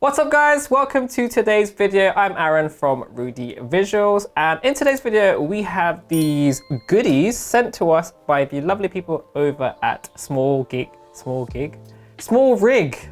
What's up guys, welcome to today's video. I'm Aaron from Rudy Visuals, and in today's video we have these goodies sent to us by the lovely people over at SmallRig.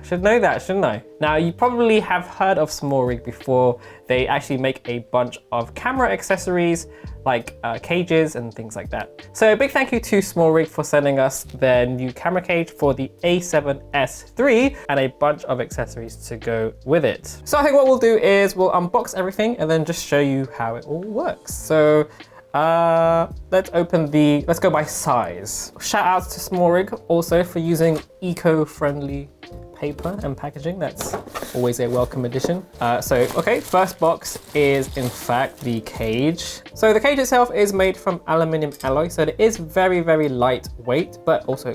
Should know that, shouldn't I? Now you probably have heard of SmallRig before. They actually make a bunch of camera accessories like cages and things like that. So a big thank you to SmallRig for sending us their new camera cage for the A7S III and a bunch of accessories to go with it. So I think what we'll do is we'll unbox everything and then just show you how it all works. So let's go by size. Shout out to SmallRig also for using eco-friendly paper and packaging. That's always a welcome addition. Okay, first box is in fact the cage. So the cage itself is made from aluminium alloy, so it is very, very lightweight, but also,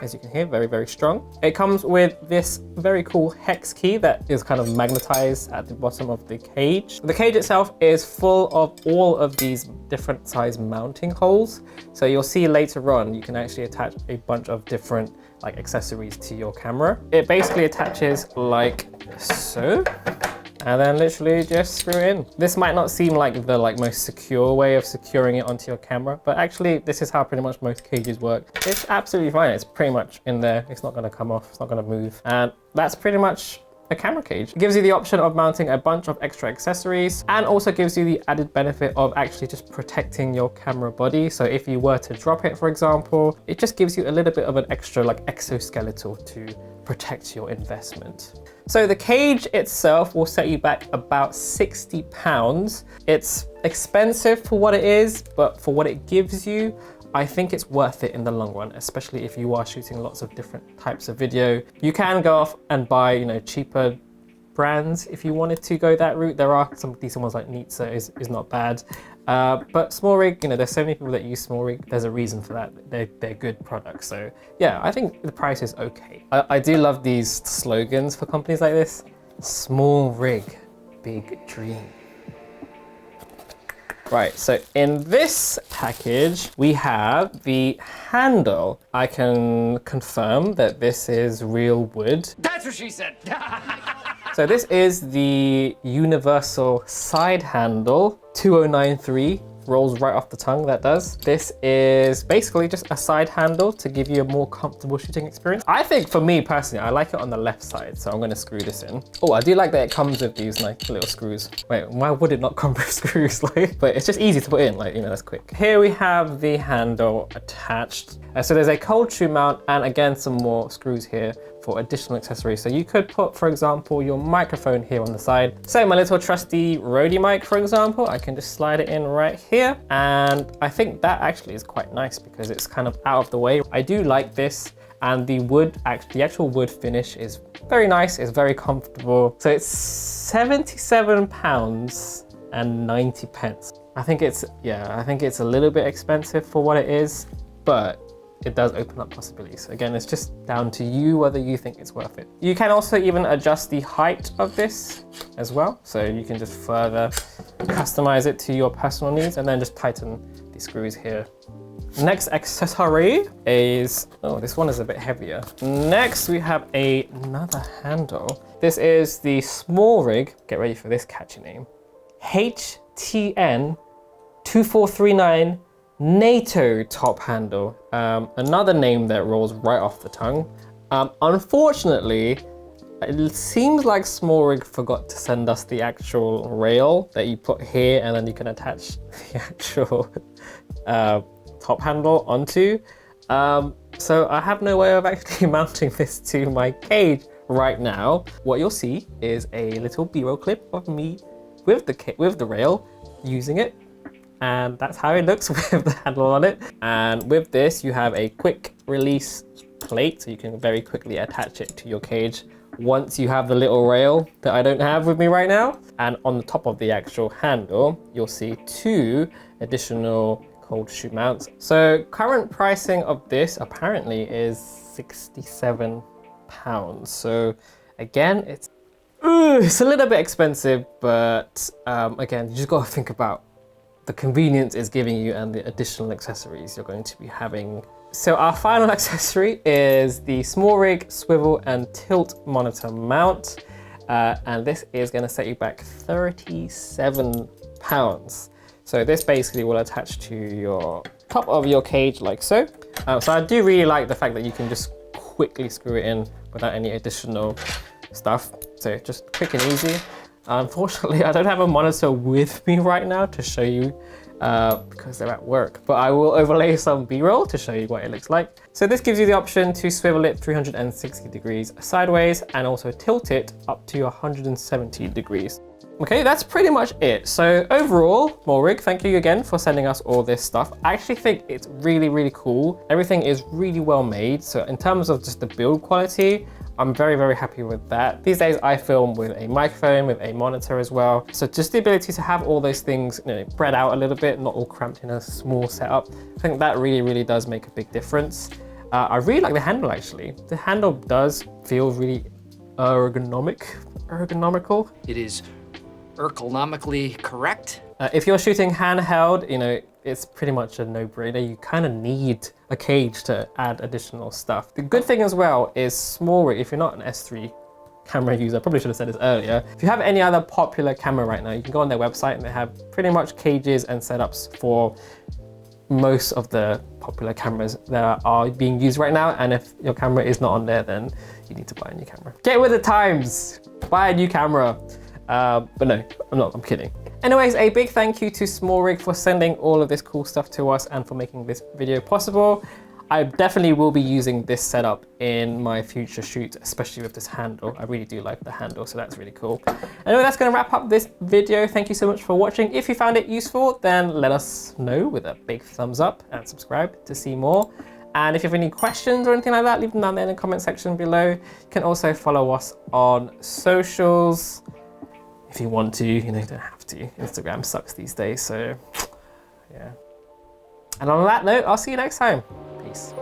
as you can hear, very, very strong. It comes with this very cool hex key that is kind of magnetized at the bottom of the cage. The cage itself is full of all of these different size mounting holes. So you'll see later on, you can actually attach a bunch of different accessories to your camera. It basically attaches like so, and then literally just screw it in. This might not seem like the most secure way of securing it onto your camera, but actually this is how pretty much most cages work. It's absolutely fine. It's pretty much in there. It's not gonna come off, it's not gonna move. And that's pretty much a camera cage. It gives you the option of mounting a bunch of extra accessories and also gives you the added benefit of actually just protecting your camera body. So if you were to drop it, for example, it just gives you a little bit of an extra exoskeleton to protect your investment. So the cage itself will set you back about £60. It's expensive for what it is, but for what it gives you, I think it's worth it in the long run, especially if you are shooting lots of different types of video. You can go off and buy, cheaper brands if you wanted to go that route. There are some decent ones like Nitsa is not bad. But SmallRig, there's so many people that use SmallRig. There's a reason for that. They're good products. So yeah, I think the price is okay. I do love these slogans for companies like this. SmallRig, big dream. Right, so in this package, we have the handle. I can confirm that this is real wood. That's what she said. So this is the universal side handle, 2093. Rolls right off the tongue, that does. This is basically just a side handle to give you a more comfortable shooting experience. I think for me personally, I like it on the left side, so I'm gonna screw this in. Oh, I do like that it comes with these nice little screws. Wait, why would it not come with screws? But it's just easy to put in, that's quick. Here we have the handle attached. So there's a cold shoe mount and again, some more screws here for additional accessories. So you could put, for example, your microphone here on the side. So my little trusty Rode mic, for example, I can just slide it in right here. And I think that actually is quite nice because it's kind of out of the way. I do like this. And the actual wood finish is very nice, it's very comfortable. So it's £77.90. I think it's a little bit expensive for what it is, but it does open up possibilities. Again, it's just down to you whether you think it's worth it. You can also even adjust the height of this as well. So you can just further customize it to your personal needs and then just tighten the screws here. Next accessory is, oh, this one is a bit heavier. Next, we have another handle. This is the SmallRig, get ready for this catchy name, HTN 2439 NATO top handle. Another name that rolls right off the tongue. Unfortunately, it seems like SmallRig forgot to send us the actual rail that you put here and then you can attach the actual top handle onto. So I have no way of actually mounting this to my cage right now. What you'll see is a little B-roll clip of me with the rail using it. And that's how it looks with the handle on it. And with this, you have a quick release plate, so you can very quickly attach it to your cage once you have the little rail that I don't have with me right now. And on the top of the actual handle, you'll see 2 additional cold shoe mounts. So current pricing of this apparently is £67. So again, it's a little bit expensive, but again, you just gotta think about the convenience it's giving you and the additional accessories you're going to be having. So our final accessory is the SmallRig swivel and tilt monitor mount. and this is going to set you back £37. So this basically will attach to your top of your cage like so. So I do really like the fact that you can just quickly screw it in without any additional stuff. So just quick and easy. Unfortunately, I don't have a monitor with me right now to show you because they're at work, but I will overlay some B-roll to show you what it looks like. So this gives you the option to swivel it 360 degrees sideways and also tilt it up to 170 degrees. Okay, that's pretty much it. So overall, SmallRig, thank you again for sending us all this stuff. I actually think it's really, really cool. Everything is really well made. So in terms of just the build quality, I'm very, very happy with that. These days I film with a microphone, with a monitor as well. So just the ability to have all those things, you know, spread out a little bit, not all cramped in a small setup. I think that really, really does make a big difference. I really like the handle actually. The handle does feel really ergonomical. It is ergonomically correct. If you're shooting handheld, you know, it's pretty much a no-brainer. You kind of need a cage to add additional stuff. The good thing as well is SmallRig, if you're not an S3 camera user, I probably should have said this earlier. If you have any other popular camera right now, you can go on their website and they have pretty much cages and setups for most of the popular cameras that are being used right now. And if your camera is not on there, then you need to buy a new camera. Get with the times, buy a new camera. But no, I'm kidding. Anyways, a big thank you to SmallRig for sending all of this cool stuff to us and for making this video possible. I definitely will be using this setup in my future shoots, especially with this handle. I really do like the handle, so that's really cool. Anyway, that's gonna wrap up this video. Thank you so much for watching. If you found it useful, then let us know with a big thumbs up and subscribe to see more. And if you have any questions or anything like that, leave them down there in the comment section below. You can also follow us on socials. If you want to, you know, you don't have to. Instagram sucks these days, so yeah. And on that note, I'll see you next time. Peace.